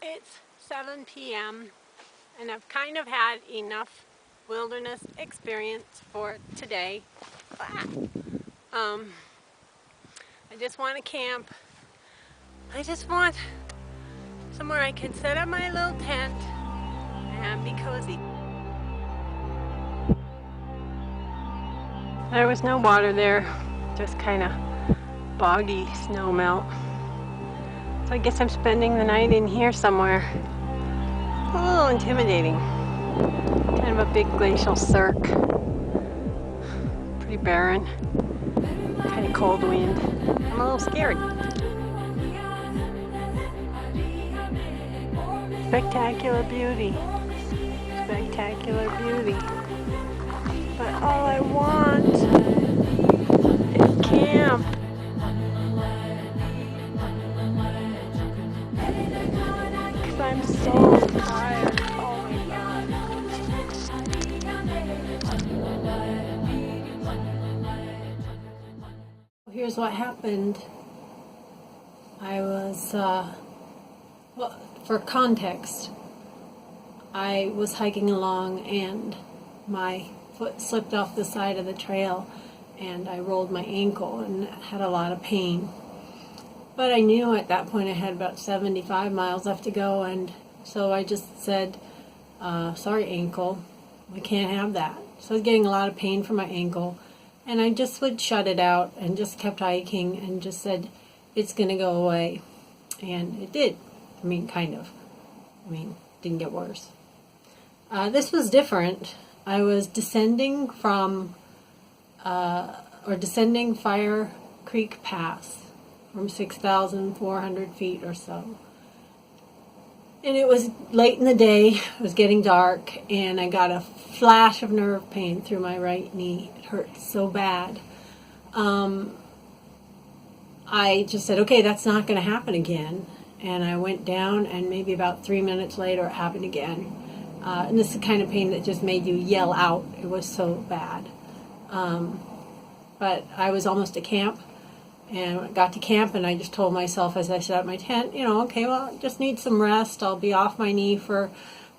It's 7 p.m. and I've kind of had enough wilderness experience for today. I just want to camp. I just want somewhere I can set up my little tent and be cozy. There was no water there, just kind of boggy snow melt. So I guess I'm spending the night in here somewhere. A little intimidating. Kind of a big glacial cirque. Pretty barren. Kind of cold wind. I'm a little scared. Spectacular beauty. Spectacular beauty. But all I want is camp. Because I'm so tired. Oh my God. Here's what happened. I was, well, for context, I was hiking along and my foot slipped off the side of the trail and I rolled my ankle and had a lot of pain. But I knew at that point I had about 75 miles left to go, and so I just said, sorry ankle, we can't have that. So I was getting a lot of pain from my ankle, and I just would shut it out and just kept hiking and just said, it's going to go away. And it did. I mean, kind of. I mean, didn't get worse. This was different. I was descending from, descending Fire Creek Pass from 6,400 feet or so. And it was late in the day, it was getting dark, and I got a flash of nerve pain through my right knee. It hurt so bad. I just said, okay, that's not going to happen again. And I went down, and maybe about 3 minutes later, it happened again. And this is the kind of pain that just made you yell out. It was so bad. But I was almost at camp, and got to camp, and I just told myself as I set up my tent, okay, well, I just need some rest. I'll be off my knee for,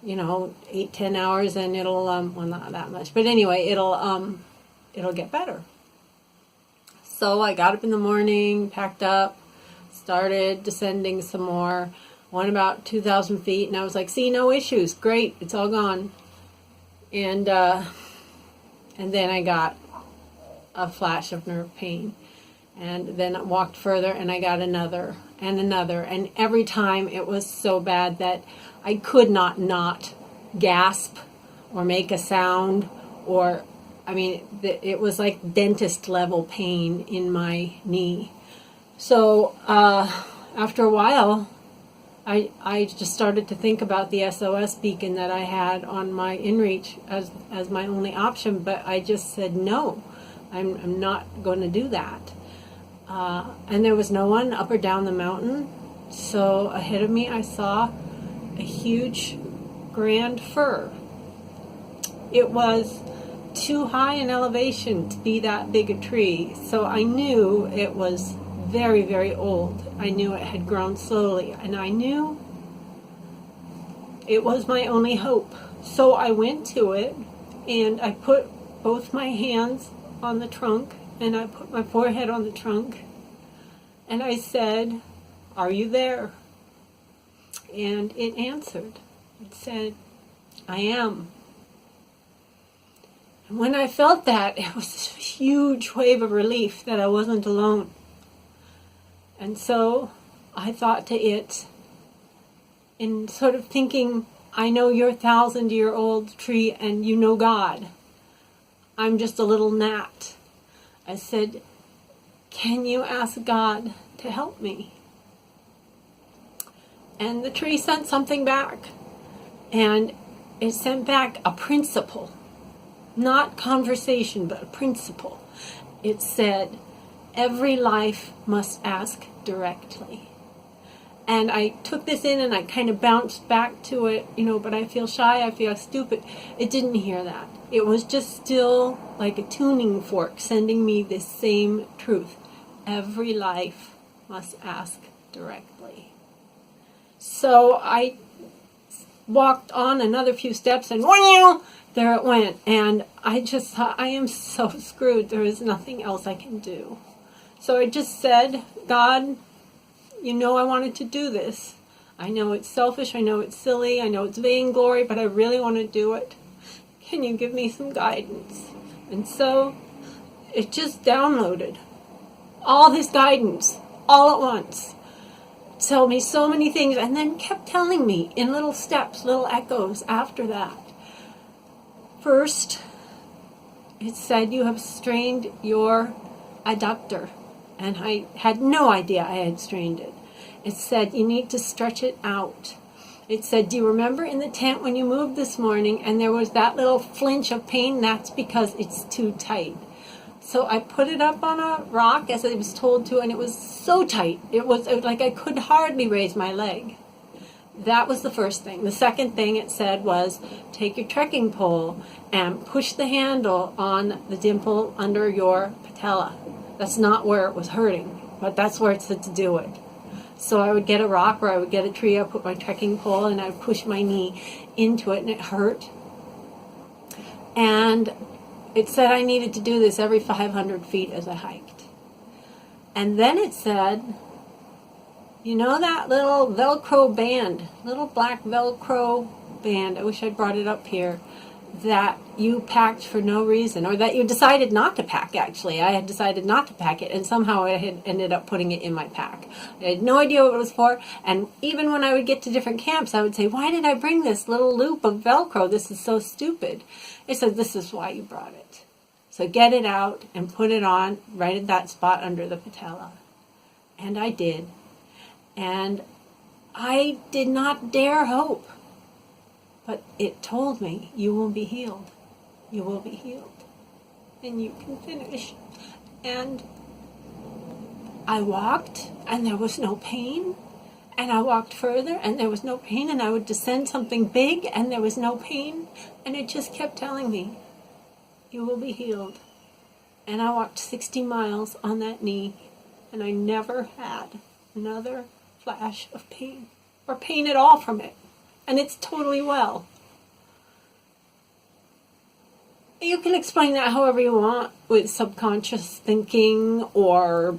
8-10 hours, and it'll, well, not that much, but anyway, it'll get better. So I got up in the morning, packed up, started descending some more, went about 2,000 feet, and I was like, see, no issues, great, it's all gone. And then I got a flash of nerve pain. And then I walked further, and I got another and another. And every time it was so bad that I could not gasp or make a sound, or, it was like dentist level pain in my knee. So after a while, I just started to think about the SOS beacon that I had on my inReach as my only option, but I just said, no, I'm not going to do that. And there was no one up or down the mountain. So ahead of me I saw a huge grand fir. It was too high in elevation to be that big a tree. So I knew it was very, very old. I knew it had grown slowly. And I knew it was my only hope. So I went to it and I put both my hands on the trunk, and I put my forehead on the trunk, and I said, are you there? And it answered. It said, I am. And when I felt that, it was this huge wave of relief that I wasn't alone. And so I thought to it, in sort of thinking, I know you're a 1,000-year-old tree and you know God. I'm just a little gnat. I said, can you ask God to help me? And the tree sent something back. And it sent back a principle. Not conversation, but a principle. It said, every life must ask directly. And I took this in and I kind of bounced back to it, but I feel shy, I feel stupid. It didn't hear that. It was just still like a tuning fork sending me this same truth. Every life must ask directly. So I walked on another few steps and wham, there it went. And I just thought, I am so screwed. There is nothing else I can do. So I just said, God, you know I wanted to do this. I know it's selfish, I know it's silly, I know it's vainglory, but I really want to do it. Can you give me some guidance? And so it just downloaded all this guidance all at once. Tell me so many things, and then kept telling me in little steps, little echoes after that. First, it said you have strained your adductor, and I had no idea I had strained it. It said you need to stretch it out. It said, do you remember in the tent when you moved this morning and there was that little flinch of pain? That's because it's too tight. So I put it up on a rock as I was told to, and it was so tight. It was like I could hardly raise my leg. That was the first thing. The second thing it said was, take your trekking pole and push the handle on the dimple under your patella. That's not where it was hurting, but that's where it said to do it. So I would get a rock or I would get a tree, I'd put my trekking pole and I would push my knee into it and it hurt. And it said I needed to do this every 500 feet as I hiked. And then it said, you know that little Velcro band, little black Velcro band, I wish I'd brought it up here, that you packed for no reason, or that you decided not to pack, actually. I had decided not to pack it, and somehow I had ended up putting it in my pack. I had no idea what it was for, and even when I would get to different camps, I would say, why did I bring this little loop of Velcro? This is so stupid. It said, this is why you brought it. So get it out and put it on right at that spot under the patella. And I did. And I did not dare hope. But it told me, you will be healed. You will be healed. And you can finish. And I walked, and there was no pain. And I walked further, and there was no pain. And I would descend something big, and there was no pain. And it just kept telling me, you will be healed. And I walked 60 miles on that knee, and I never had another flash of pain, or pain at all from it. And it's totally well. You can explain that however you want, with subconscious thinking or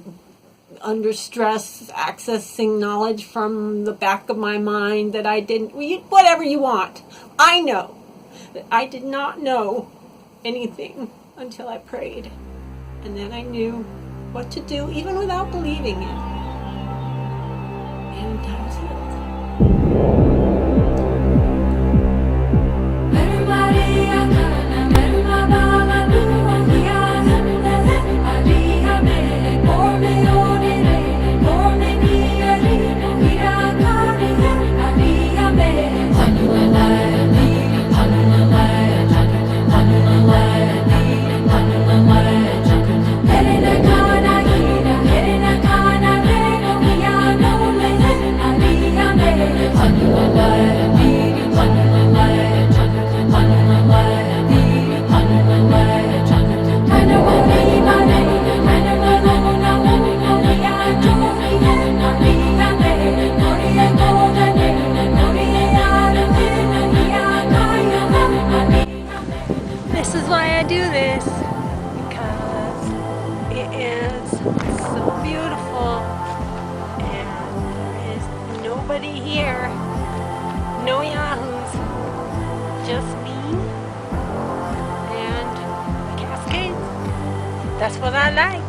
under stress, accessing knowledge from the back of my mind that I didn't, whatever you want. I know that I did not know anything until I prayed. And then I knew what to do, even without believing it. And I was healed. This is why I do this, because it is so beautiful and there is nobody here, no yahoos, just me and the Cascades. That's what I like.